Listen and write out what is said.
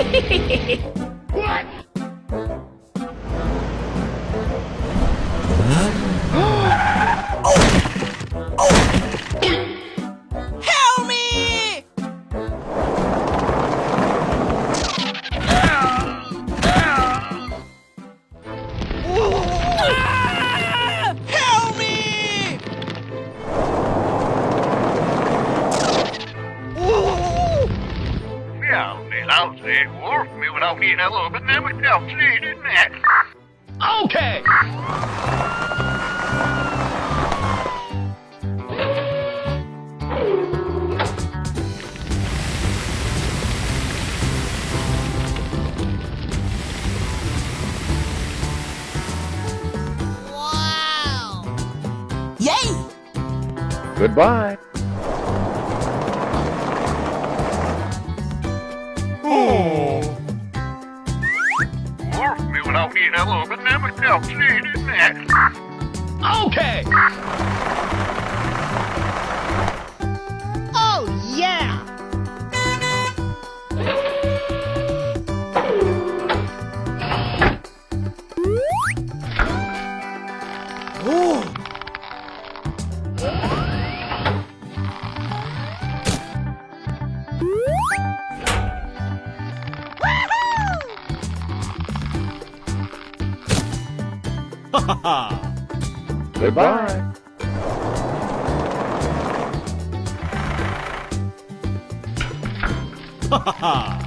What? Help me! Help me! Ja, det är alltså igår. Men vad har ni när över när man kan fly den här? Okay. Yay! Goodbye. Men vad har ni när över när man kan fly den här? Okay. Oh yeah! Oh! Goodbye. Ha ha ha!